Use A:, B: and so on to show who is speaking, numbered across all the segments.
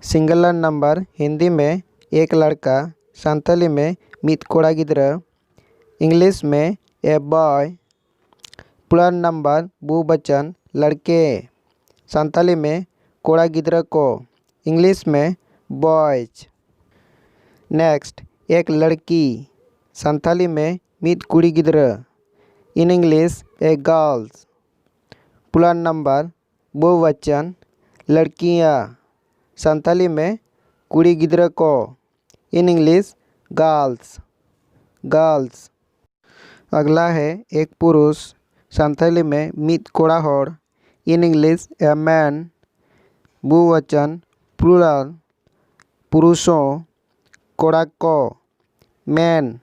A: Singular number Hindi में एक लड़का, संथाली में मित कोड़ा गिद्रा, इंग्लिश में ए बॉय। प्लूरल नंबर बहुवचन लड़के, संथाली में कोड़ा गिद्रा को, इंग्लिश में बॉयज। नेक्स्ट, एक लड़की, संथाली में मित कुड़ी गिद्रा, in English a girls. Plural number बहुवचन लड़कियाँ, संथाली में कुड़ी गिद्रा को, इन इंग्लिश गर्ल्स गर्ल्स। अगला है एक पुरुष, संथाली में मित कोड़ा होड़, इन इंग्लिश ए मैन। बहुवचन प्लूरल पुरुषों, कोड़ा को, मैन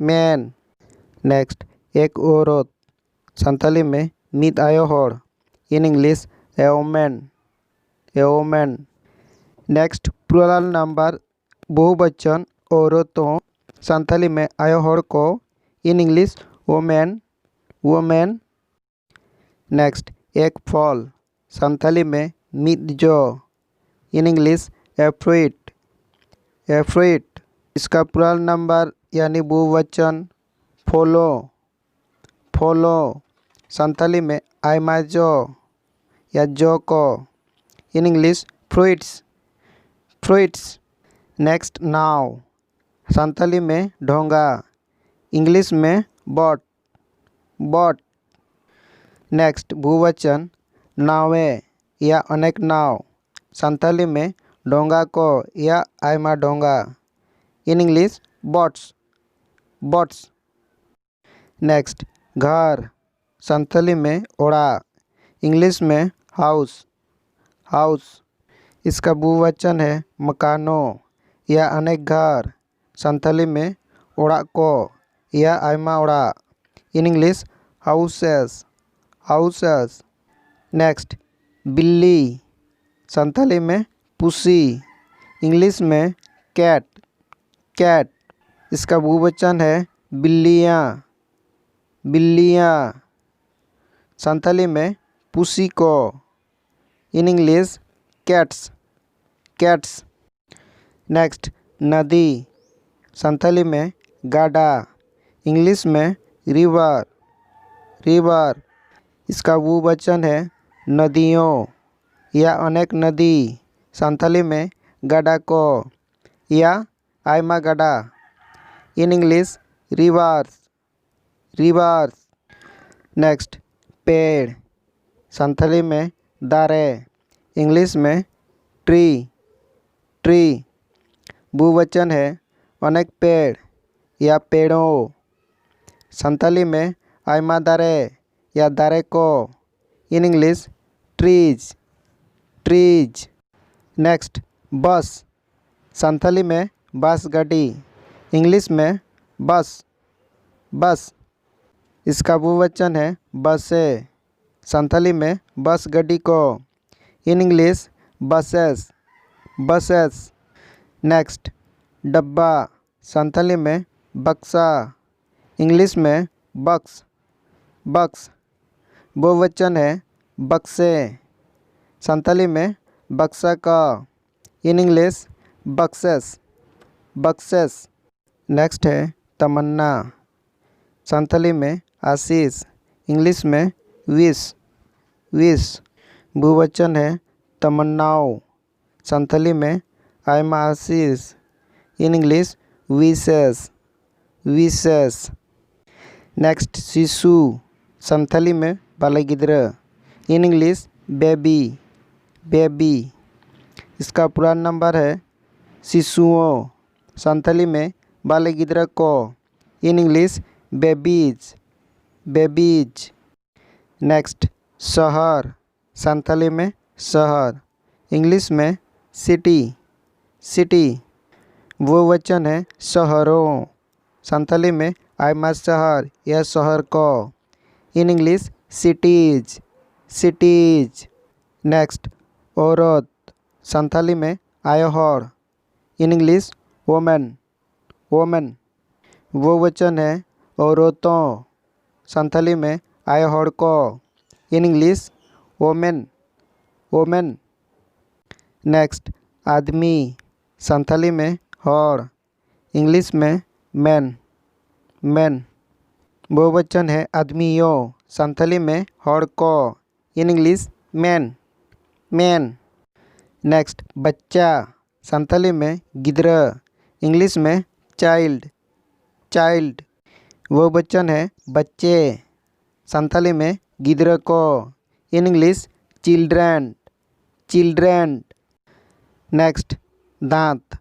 A: मैन। नेक्स्ट, एक औरत, संथाली में मित आयो होड़, in English a women. Next, plural number बहुवचन औरतों, संथाली में आयो होड़ को, इन इंग्लिश वोमेन। नेक्स्ट, एक फल, संथाली में मित जो, इन इंग्लिश ए फ्रूट। इसका प्लूरल नंबर यानी बहुवचन फॉलो, संथाली में आयमा जो या जो को, इन इंग्लिश फ्रूट्स। नेक्स्ट, नाव, संथाली में ढोंगा, इंग्लिश में बोट। नेक्स्ट, बहुवचन नावे या अनेक नाव, संथाली में ढोंगा को या आयमा ढोंगा, इन इंग्लिश बोट्स। नेक्स्ट, घर, संथाली में ओड़ा, इंग्लिश में हाउस। इसका बहुवचन है मकानों या अनेक घर, संथाली में ओड़ा को या आयमा ओड़ा, इन इंग्लिश हाउसेस। नेक्स्ट, बिल्ली, संथाली में पुसी, इंग्लिश में कैट। इसका बहुवचन है बिल्लियाँ, संथाली में पुसी को, इन इंग्लिश कैट्स। नेक्स्ट, नदी, संथाली में गाडा, इंग्लिश में रिवर। इसका बहुवचन है नदियों या अनेक नदी, संथाली में गाडा को या आयमा गाडा, इन इंग्लिश रिवर्स। नेक्स्ट, पेड़, संथाली में दारे, इंग्लिश में ट्री। बहुवचन है अनेक पेड़ या पेड़ों, संथाली में आयमा दारे या दारे को, इन इंग्लिश ट्रीज। नेक्स्ट, बस, संथाली में बस गाड़ी, इंग्लिश में बस। इसका बहुवचन है बसे, संथाली में बस गाड़ी को, इन इंग्लिश बसेस। नेक्स्ट, डब्बा, संथाली में बक्सा, इंग्लिश में बक्स। बहुवचन है बक्से, संथाली में बक्सा का, इन इंग्लिश बक्सेस। नेक्स्ट है तमन्ना, संथाली में आशीष, इंग्लिश में विश। बहुवचन है तमन्नाओं, संथाली में आयमा आशीष, इन इंग्लिश विशेस। नेक्स्ट, शिशु, संथाली में बाले गिद्रा, इन इंग्लिश बेबी। इसका प्लूरल नंबर है शिशुओं, संथाली में बाले गिद्रा को, इन इंग्लिश बेबीज। नेक्स्ट, शहर, संथाली में शहर, इंग्लिश में सिटी। बहुवचन है शहरों, संथाली में आयमा शहर या शहर को, इन इंग्लिश सिटीज। नेक्स्ट, औरत, संथाली में आयो होड़, इन इंग्लिश वोमेन। बहुवचन है औरतों, संथाली में आयो होड़ को, इन इंग्लिश वोमेन। नेक्स्ट, आदमी, संथाली में हॉर, इंग्लिश में मैन, मैन। बहुवचन है आदमियों, संथाली में हॉर को, in English man, man. Next बच्चा, संथाली में गिद्र, इंग्लिश में चाइल्ड, चाइल्ड। बहुवचन है बच्चे, संथाली में गिद्र को, in English children, children. Next दांत,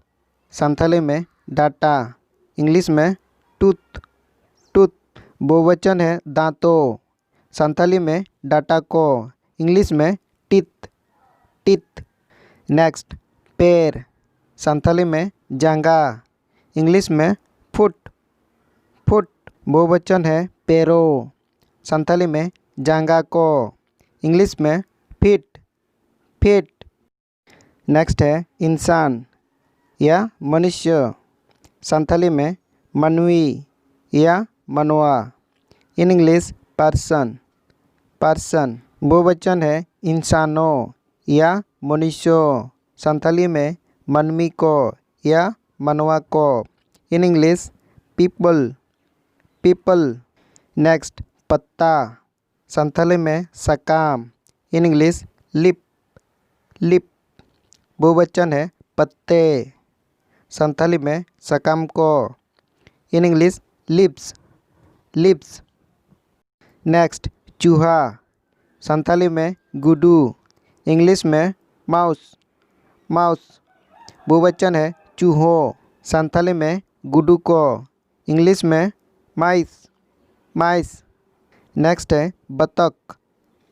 A: संथाली में डाटा, इंग्लिश में टूथ, टूथ। बहुवचन है दांतों, संथाली में डाटा को, इंग्लिश में टीथ, टीथ। नेक्स्ट पैर, संथाली में जांगा, इंग्लिश में फुट, फुट। बहुवचन है पैरों, संथाली में जांगा को, इंग्लिश में फीट, फीट। नेक्स्ट है इंसान या मनुष्य, संथाली में मनवी या मनवा, इन इंग्लिश पर्सन, पर्सन। बहुवचन है इंसानों या मनुष्यों, संथाली में मनवी को या मनवा को, in English people, people. Next पत्ता, संथाली में सकाम, इन इंग्लिश लिप, लिप। बहुवचन है पत्ते, संथाली में सकाम को, in English lips, lips. Next चूहा, संथाली में गुडू, इंग्लिश में माउस, माउस। बहुवचन है चूहों, संथाली में गुडू को, इंग्लिश में माइस, माइस। नेक्स्ट है बतख,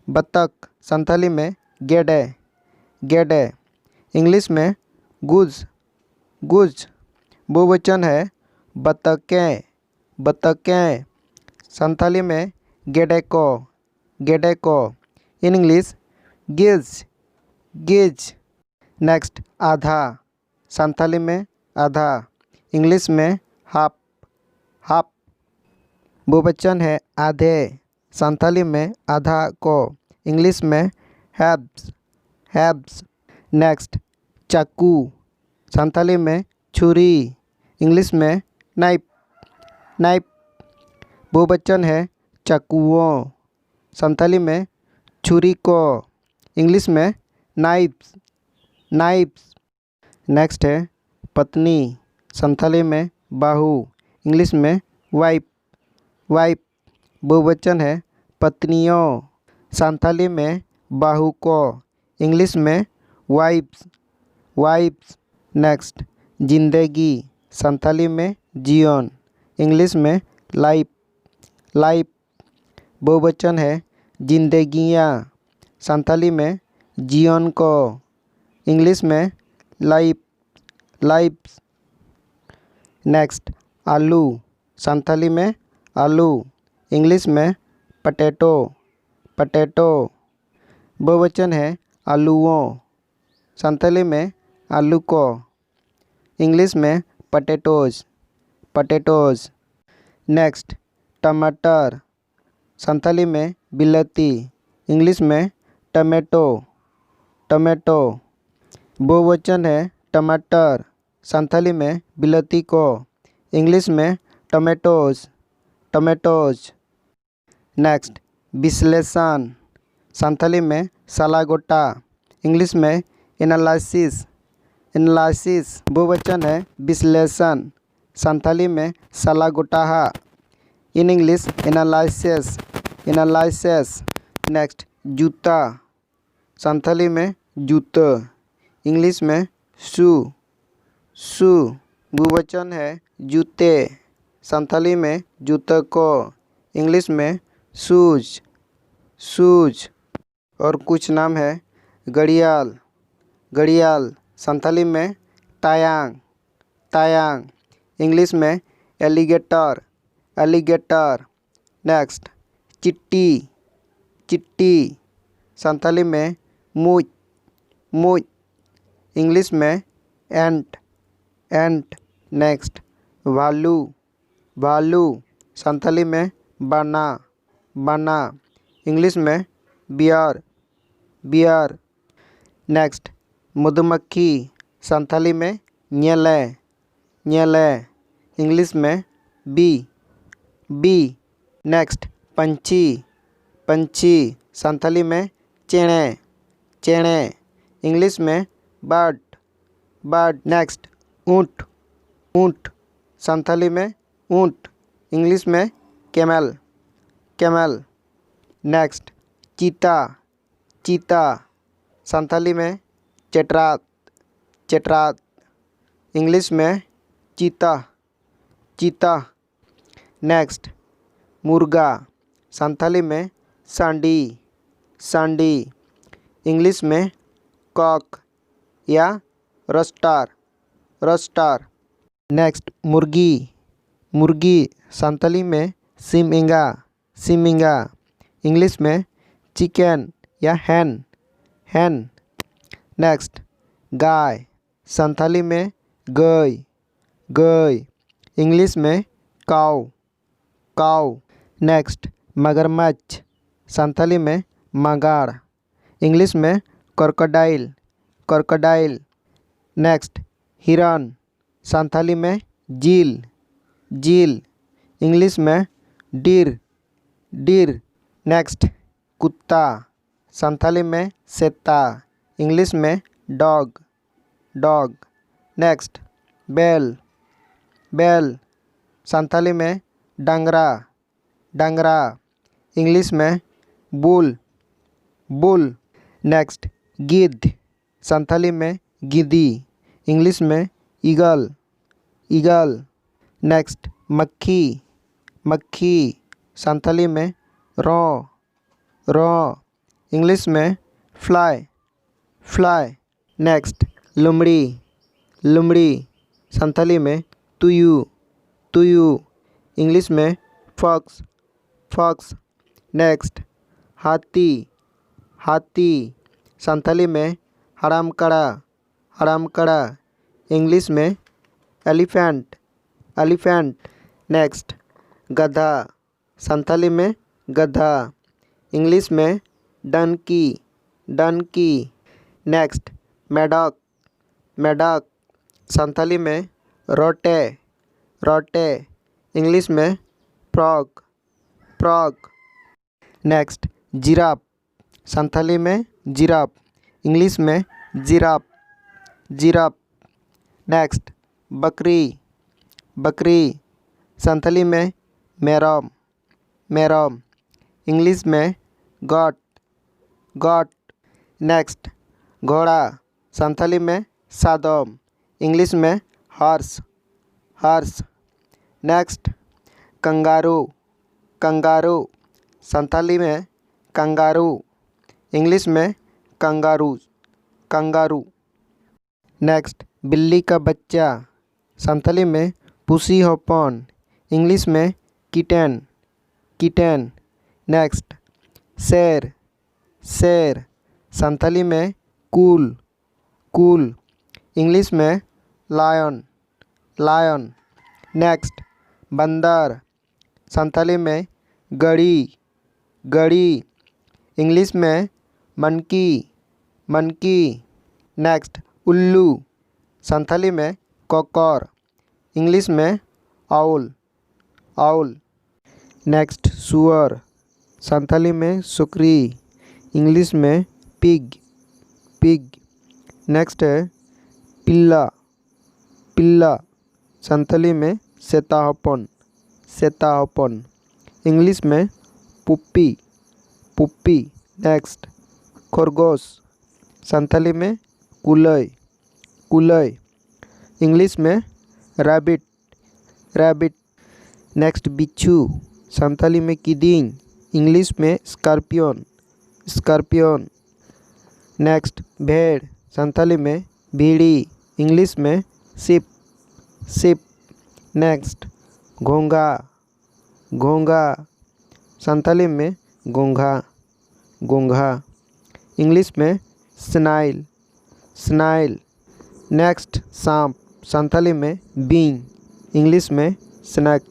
A: बतख, संथाली में गेडे, गेडे, इंग्लिश में गुज, गुज। बहुवचन है बतखें, बतखें, संथाली में गेडे को, गेडे को, इन इंग्लिश गिज, गिज। नेक्स्ट आधा, संथाली में आधा, इंग्लिश में हाफ, हाफ। बहुवचन है आधे, संथाली में आधा को, इंग्लिश में हैब्स, हैब्स। नेक्स्ट चाकू, संथाली में छुरी, इंग्लिश में नाइफ, नाइफ। बहुवचन है चाकुओं, संथाली में छुरी को, इंग्लिश में नाइफ्स, नाइफ्स। नेक्स्ट है पत्नी, संथाली में बाहू, इंग्लिश में वाइफ, वाइफ। बहुवचन है पत्नियों, संथाली में बाहू को, इंग्लिश में वाइफ्स, वाइफ्स। नेक्स्ट जिंदगी, संथाली में जीवन, इंग्लिश में लाइफ, लाइफ। बहुवचन है जिंदगियाँ, संथाली में जीवन को, इंग्लिश में लाइफ, लाइफ्स। नेक्स्ट आलू, संथाली में आलू, इंग्लिश में पटेटो, पटेटो। बहुवचन है आलूओं, संथाली में आलू को, इंग्लिश में पटेटोज, पटेटोज। नेक्स्ट टमाटर, संथाली में बिलाती, इंग्लिश में टमेटो, टमेटो। बहुवचन है टमाटर, संथाली में बिलाती को, इंग्लिश में टमेटोज, टमेटोज। नेक्स्ट विश्लेषण, संथाली में सालागोटा, इंग्लिश में एनालिसिस, एनालिसिस। बहुवचन है विश्लेषण, संथाली में सालागोटाहा, in English analysis, analysis. Next जूता, संथाली में जूते, इंग्लिश में शू, शू। बहुवचन है जूते, संथाली में जूते को, इंग्लिश में शूज, शूज। और कुछ नाम है घड़ियाल, घड़ियाल, संथाली में तायांग, तायांग, इंग्लिश में एलिगेटर, एलिगेटर। नेक्स्ट चिट्टी, चिट्टी, संथाली में मूच, मूच, इंग्लिश में एंट, एंट। नेक्स्ट भालू, भालू, संथाली में बाना, बाना, इंग्लिश में बियर, बियर। नेक्स्ट मधुमक्खी, संथाली में ᱧᱮᱞᱮ ᱧᱮᱞᱮ इंग्लिश में बी बी। नेक्स्ट पंछी पंछी संथाली में चेणे चेणे इंग्लिश में बर्ड बर्ड। नेक्स्ट ऊँट ऊँट संथाली में ऊँट इंग्लिश में कैमल कैमल। नेक्स्ट चीता चीता संथाली में चेटरात चेटरात इंग्लिश में चीता चीता। नेक्स्ट मुर्गा संथाली में सांडी सांडी इंग्लिश में कॉक या रस्टार रस्टार। नेक्स्ट मुर्गी मुर्गी संथाली में सिमिंगा सिमिंगा इंग्लिश में चिकन या हैन हैन। नेक्स्ट गाय संथाली में गई गई इंग्लिश में काऊ काऊ। नेक्स्ट मगरमच्छ संथाली में मगाड़ इंग्लिश में क्रोकोडाइल क्रोकोडाइल। नेक्स्ट हिरन संथाली में जील जील इंग्लिश में डिर डिर। नेक्स्ट कुत्ता संथाली में सेता इंग्लिश में डॉग डॉग। नेक्स्ट बैल बैल संथाली में डंगरा डंगरा इंग्लिश में बुल बुल। नेक्स्ट गिद्ध संथाली में गिद्दी इंग्लिश में ईगल ईगल। नेक्स्ट मक्खी मक्खी संथाली में रॉ रॉ इंग्लिश में फ्लाई फ्लाई। नेक्स्ट लुमड़ी लुमड़ी संथाली में तुयू तुयू इंग्लिश में फॉक्स फॉक्स। नेक्स्ट हाथी हाथी संथाली में हरामकड़ा हरामकड़ा इंग्लिश में एलिफेंट एलिफेंट। नेक्स्ट गधा संथाली में गधा इंग्लिश में डनकी डनकी। नेक्स्ट मेढक मेढक संथाली में रोटे रोटे इंग्लिश में frog frog. Next giraffe Santhali में जिराफ इंग्लिश में जिराफ जिराफ। नेक्स्ट बकरी बकरी संथाली में मेरम मेरम इंग्लिश में गॉट गॉट। नेक्स्ट घोड़ा संथाली में सादोम इंग्लिश में horse horse. Next kangaroo kangaroo Santhali में कंगारू इंग्लिश में कंगारूज कंगारू। नेक्स्ट बिल्ली का बच्चा संथाली में पुसी होपन इंग्लिश में किटन किटन। नेक्स्ट शेर शेर संथाली में कूल कूल इंग्लिश में लायन लायन। नेक्स्ट बंदर संथाली में गड़ी गड़ी इंग्लिश में मनकी मनकी। नेक्स्ट उल्लू संथाली में कॉकर इंग्लिश में आउल आउल। नेक्स्ट सुअर संथाली में सुकरी इंग्लिश में पिग पिग। नेक्स्ट है पिल्ला पिल्ला संथाली में सेताहपन सेताहपन इंग्लिश में पुप्पी पुप्पी। नेक्स्ट खरगोश संथाली में कुलय कुलय इंग्लिश में रैबिट रैबिट। नेक्स्ट बिच्छू संथाली में किदिंग इंग्लिश में स्कॉर्पियन स्कॉर्पियन। नेक्स्ट भेड़ संथाली में भीड़ी इंग्लिश में शिप शिप। नेक्स्ट घोंघा घोंघा संथाली में घोंघा घोंघा इंग्लिश में स्नाइल स्नाइल। नेक्स्ट सांप संथाली में बींग इंग्लिश में स्नैक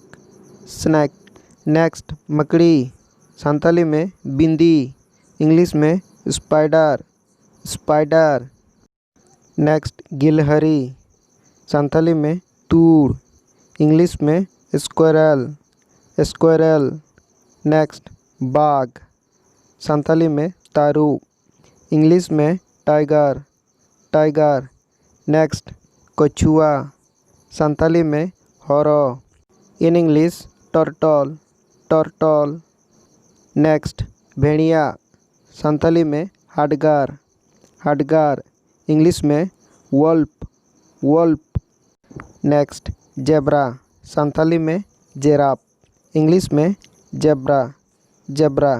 A: स्नैक। नेक्स्ट मकड़ी संथाली में बिंदी इंग्लिश में स्पाइडर स्पाइडर। नेक्स्ट गिलहरी, संथाली में तूड़, इंग्लिश में स्क्वायरल, स्क्वायरल। नेक्स्ट बाघ, संथाली में तारू, इंग्लिश में टाइगर, टाइगर। नेक्स्ट कछुआ, संथाली में हरो, in English turtle, turtle. Next भेड़िया, संथाली में हाडगार, हाडगार, इंग्लिश में wolf, wolf. Next zebra, Santhali में जेराफ, इंग्लिश में जेब्रा, जेब्रा।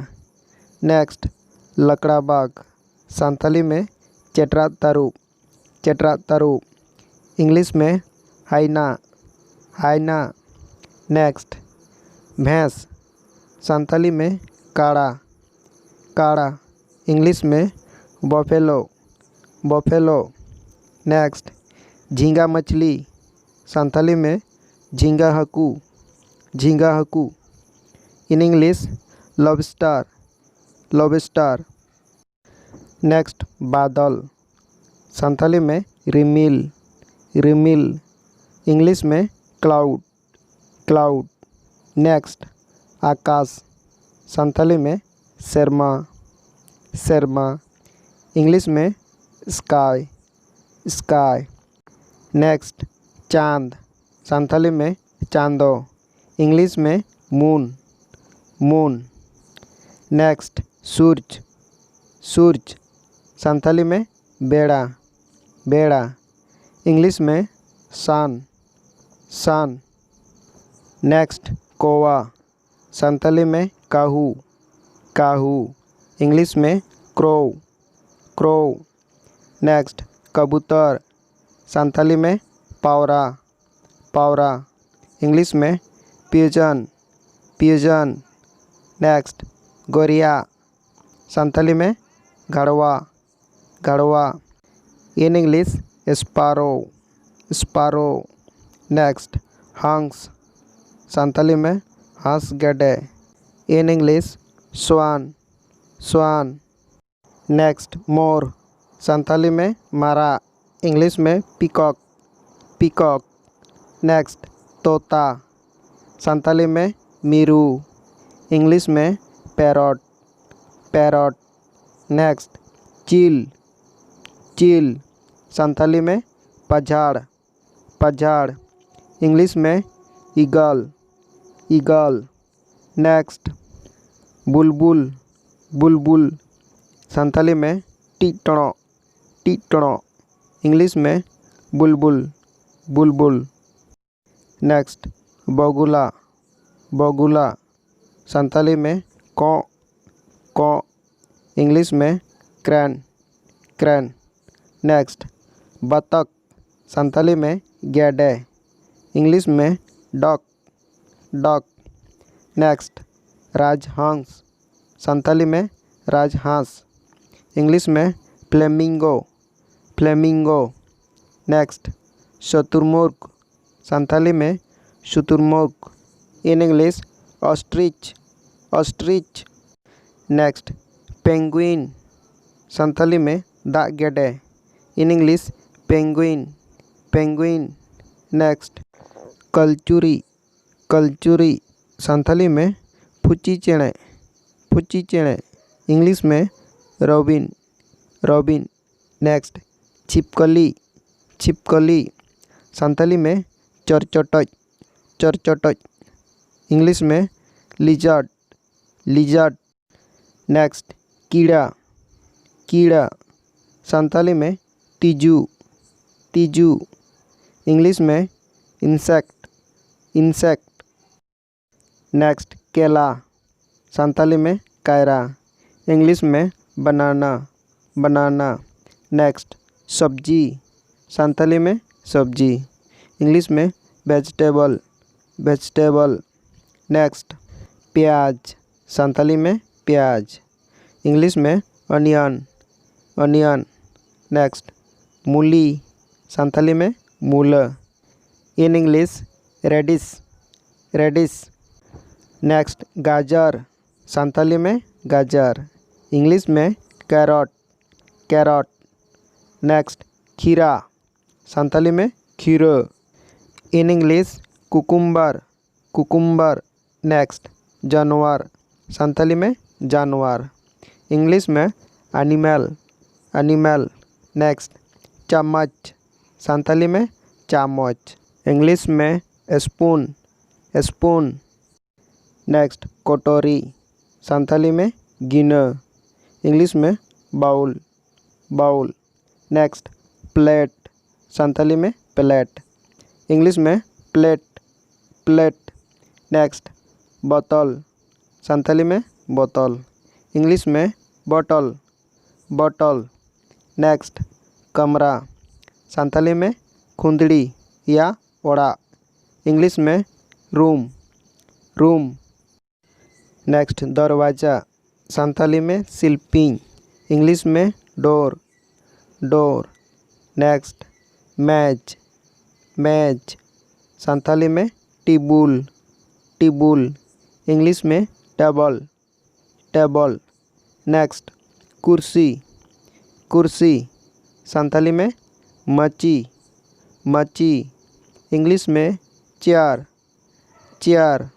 A: नेक्स्ट लकड़ा बाघ, संथाली में चेट्रा तारू, चेट्रा तारू, इंग्लिश में हाइना, हाइना। नेक्स्ट भैंस, संथाली में काड़ा, काड़ा, इंग्लिश में बफेलो, बफेलो। नेक्स्ट झींगा मछली, संथाली में झींगा हकू, झींगा हकू, in English lobster, lobster. Next बादल, संथाली में रिमिल, रिमिल, इंग्लिश में क्लाउड, क्लाउड। नेक्स्ट आकाश, संथाली में शर्मा, शर्मा, इंग्लिश में स्काई, स्काई। नेक्स्ट चांद, संथाली में चांदो, इंग्लिश में मून, मून। नेक्स्ट सूरज, सूरज, संथाली में बेड़ा, बेड़ा, इंग्लिश में सन, सन। नेक्स्ट कौवा, संथाली में काहू, काहू, इंग्लिश में क्रो, क्रो। नेक्स्ट कबूतर, संथाली में पावरा, पावरा, इंग्लिश में पिजन, पिजन। नेक्स्ट गोरिया, संथाली में घड़वा, घड़वा, in English sparrow, sparrow. Next हंस, संथाली में हंस गड्ढे, in English swan, swan. Next मोर, संथाली में मारा, इंग्लिश में पीकॉक, पीकॉक। नेक्स्ट तोता, संथाली में मीरू, इंग्लिश में पैरॉट, पैरॉट। नेक्स्ट चील, चील, संथाली में पझाड़, पझाड़, इंग्लिश में ईगल, ईगल। नेक्स्ट बुलबुल, बुलबुल, संथाली में टिटणो, टिटणो, इंग्लिश में बुलबुल, बुलबुल। नेक्स्ट बगुला, बगुला, संथाली में कौ, कौ, इंग्लिश में क्रैन, क्रैन। नेक्स्ट बतख, संथाली में गेडे, इंग्लिश में डक, डक। नेक्स्ट राजहंस, संथाली में राजहंस, इंग्लिश में फ्लेमिंगो, फ्लेमिंगो। नेक्स्ट शुतुरमुर्ग, संथाली में शुतुरमुर्ग, in English ostrich, ostrich. Next penguin, Santhali में दाग Gede, in English penguin, penguin. Next Kalachuri, Kalachuri, Santhali में फुची चेणे, फुची चेणे, इंग्लिश में रॉबिन, रॉबिन। नेक्स्ट छिपकली, छिपकली, संथाली में चरचटच, चरचटच, इंग्लिश में लिजर्ड, लिजर्ड। नेक्स्ट कीड़ा, कीड़ा, संथाली में तीजू, तीजू, इंग्लिश में इंसेक्ट, इंसेक्ट। नेक्स्ट केला, संथाली में कायरा, इंग्लिश में बनाना, बनाना। नेक्स्ट सब्जी, संथाली में सब्जी, इंग्लिश में वेजिटेबल, वेजिटेबल। नेक्स्ट प्याज, संथाली में प्याज, इंग्लिश में अनियन, अनियन। नेक्स्ट मूली, संथाली में मूल, in English radish, radish. Next गाजर, संथाली में गाजर, इंग्लिश में कैरट, कैरट। नेक्स्ट खीरा, संथाली में खीरो। In English cucumber, cucumber. Next जानवर, संथाली में जानवर। इंग्लिश में एनिमल, एनिमल। नेक्स्ट चम्मच, संथाली में चामच। इंग्लिश में स्पून, स्पून। नेक्स्ट कटोरी, संथाली में गिनो। इंग्लिश में bowl, bowl. Next plate, Santhali में प्लेट। इंग्लिश में प्लेट, प्लेट। नेक्स्ट बोतल, संथाली में बोतल। इंग्लिश में बॉटल, बॉटल। नेक्स्ट कमरा, संथाली में खुंदड़ी या ओड़ा। इंग्लिश में रूम, रूम। नेक्स्ट दरवाज़ा, संथाली में सिल्पिंग। इंग्लिश में डोर, डोर। नेक्स्ट मेज, मेज। संथाली में टेबल, टेबल। इंग्लिश में टेबल, टेबल। नेक्स्ट कुर्सी, कुर्सी। संथाली में मची, मची। इंग्लिश में चेयर, चेयर।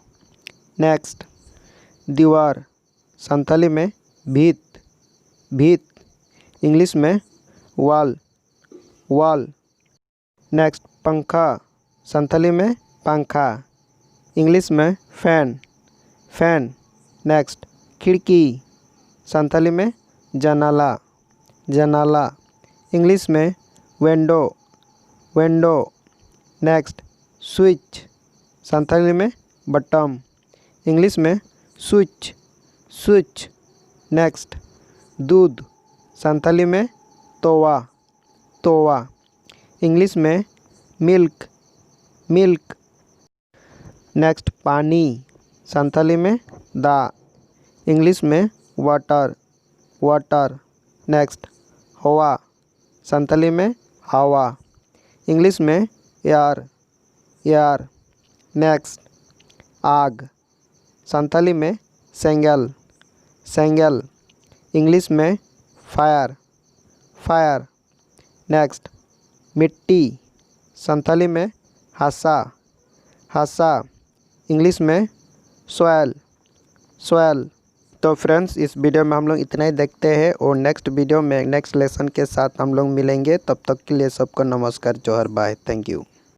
A: नेक्स्ट दीवार, संथाली में भीत, भीत। इंग्लिश में वॉल, वॉल। नेक्स्ट पंखा, संथाली में पंखा। इंग्लिश में फैन, फैन। नेक्स्ट खिड़की, संथाली में जनाला, जनाला। इंग्लिश में window, window. Next switch, Santhali में बटन। इंग्लिश में स्विच, स्विच। नेक्स्ट दूध, संथाली में तोवा, तोवा। इंग्लिश में मिल्क, मिल्क। नेक्स्ट पानी, संथाली में दा। इंग्लिश में वाटर, वाटर। नेक्स्ट हवा, संथाली में हवा। इंग्लिश में एयर, एयर। नेक्स्ट आग, संथाली में सेंगल, सेंगल। इंग्लिश में फायर, फायर। नेक्स्ट मिट्टी, संथाली में हासा, हासा। इंग्लिश में सॉइल, सॉइल। तो फ्रेंड्स इस वीडियो में हम लोग इतना ही देखते हैं और नेक्स्ट वीडियो में नेक्स्ट लेसन के साथ हम लोग मिलेंगे। तब तक के लिए सबको नमस्कार, जोहर, बाय, थैंक यू।